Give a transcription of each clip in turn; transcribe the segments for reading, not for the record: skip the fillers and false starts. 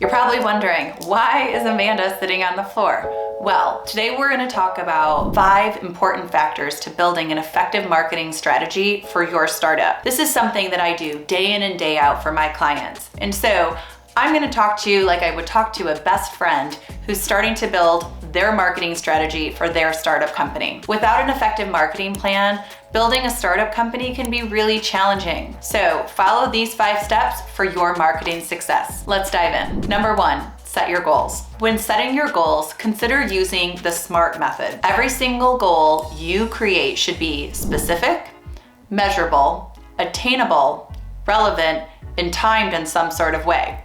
You're probably wondering, why is Amanda sitting on the floor? Well, today we're going to talk about 5 important factors to building an effective marketing strategy for your startup. This is something that I do day in and day out for my clients. And so I'm going to talk to you like I would talk to a best friend who's starting to build their marketing strategy for their startup company. Without an effective marketing plan, building a startup company can be really challenging. So follow these 5 steps for your marketing success. Let's dive in. Number 1, set your goals. When setting your goals, consider using the SMART method. Every single goal you create should be specific, measurable, attainable, relevant, and timed in some sort of way.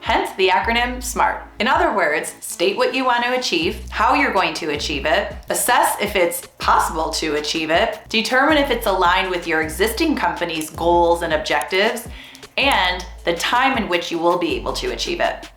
Hence the acronym SMART. In other words, state what you want to achieve, how you're going to achieve it, assess if it's possible to achieve it, determine if it's aligned with your existing company's goals and objectives, and the time in which you will be able to achieve it.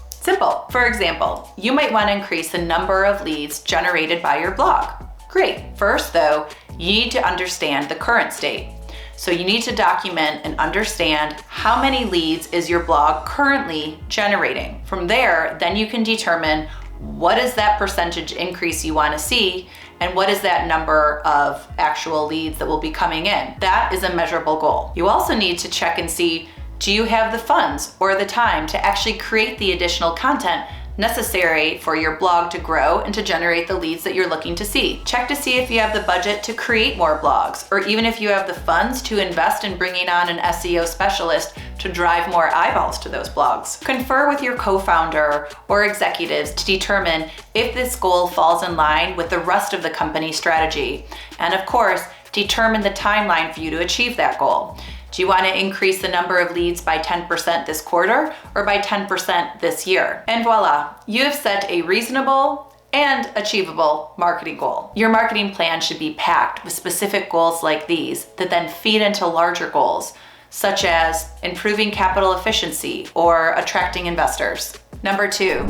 Simple. For example, you might want to increase the number of leads generated by your blog. Great. First though, you need to understand the current state. So you need to document and understand how many leads is your blog currently generating. From there, then you can determine what is that percentage increase you want to see and what is that number of actual leads that will be coming in. That is a measurable goal. You also need to check and see, do you have the funds or the time to actually create the additional content necessary for your blog to grow and to generate the leads that you're looking to see. Check to see if you have the budget to create more blogs, or even if you have the funds to invest in bringing on an SEO specialist to drive more eyeballs to those blogs. Confer with your co-founder or executives to determine if this goal falls in line with the rest of the company strategy. And of course, determine the timeline for you to achieve that goal. Do you want to increase the number of leads by 10% this quarter or by 10% this year? And voila, you have set a reasonable and achievable marketing goal. Your marketing plan should be packed with specific goals like these that then feed into larger goals, such as improving capital efficiency or attracting investors. Number 2,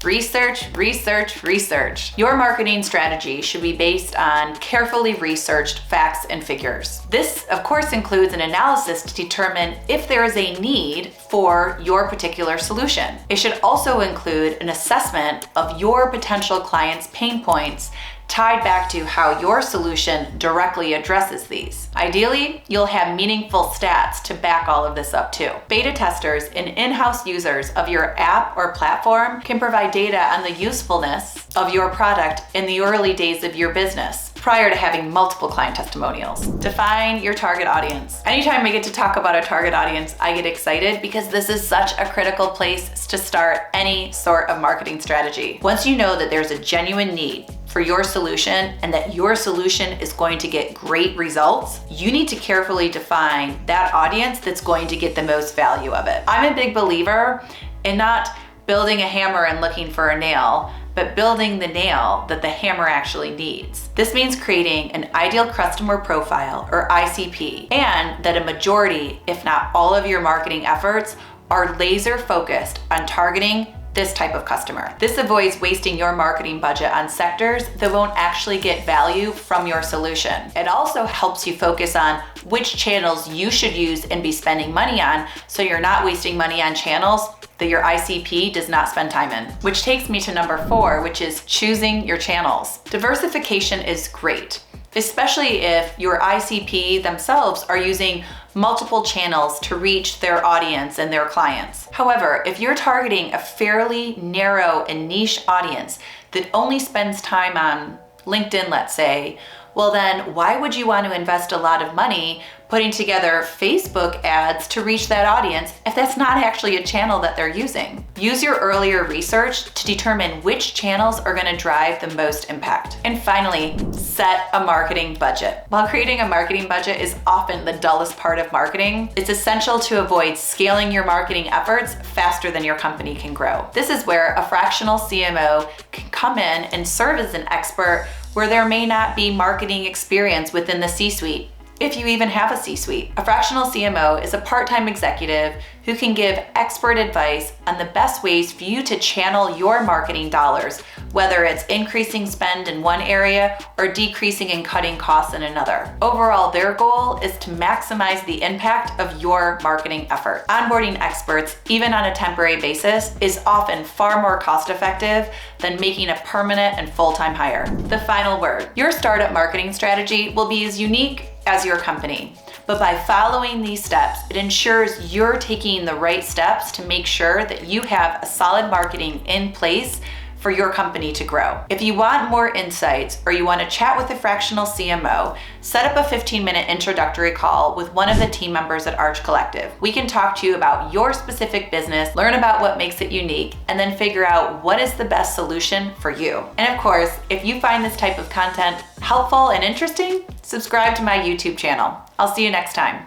research, research, research. Your marketing strategy should be based on carefully researched facts and figures. This, of course, includes an analysis to determine if there is a need for your particular solution. It should also include an assessment of your potential clients' pain points tied back to how your solution directly addresses these. Ideally, you'll have meaningful stats to back all of this up too. Beta testers and in-house users of your app or platform can provide data on the usefulness of your product in the early days of your business, prior to having multiple client testimonials. Define your target audience. Anytime I get to talk about a target audience, I get excited because this is such a critical place to start any sort of marketing strategy. Once you know that there's a genuine need for your solution and that your solution is going to get great results, you need to carefully define that audience that's going to get the most value of it. I'm a big believer in not building a hammer and looking for a nail, but building the nail that the hammer actually needs. This means creating an ideal customer profile, or ICP, and that a majority, if not all of your marketing efforts are laser focused on targeting this type of customer. This avoids wasting your marketing budget on sectors that won't actually get value from your solution. It also helps you focus on which channels you should use and be spending money on, so you're not wasting money on channels that your ICP does not spend time in. Which takes me to number 4, which is choosing your channels. Diversification is great, especially if your ICP themselves are using multiple channels to reach their audience and their clients. However, if you're targeting a fairly narrow and niche audience that only spends time on LinkedIn, let's say, well then why would you want to invest a lot of money putting together Facebook ads to reach that audience if that's not actually a channel that they're using? Use your earlier research to determine which channels are going to drive the most impact. And finally, set a marketing budget. While creating a marketing budget is often the dullest part of marketing, it's essential to avoid scaling your marketing efforts faster than your company can grow. This is where a fractional CMO can come in and serve as an expert where there may not be marketing experience within the C-suite. if you even have a C-suite. A fractional CMO is a part-time executive who can give expert advice on the best ways for you to channel your marketing dollars, whether it's increasing spend in one area or decreasing and cutting costs in another. Overall, their goal is to maximize the impact of your marketing effort. Onboarding experts, even on a temporary basis, is often far more cost-effective than making a permanent and full-time hire. The final word: your startup marketing strategy will be as unique as your company. But by following these steps, it ensures you're taking the right steps to make sure that you have a solid marketing in place for your company to grow. If you want more insights or you want to chat with a fractional CMO, set up a 15-minute introductory call with one of the team members at Arch Collective. We can talk to you about your specific business, learn about what makes it unique, and then figure out what is the best solution for you. And of course, if you find this type of content helpful and interesting, subscribe to my YouTube channel. I'll see you next time.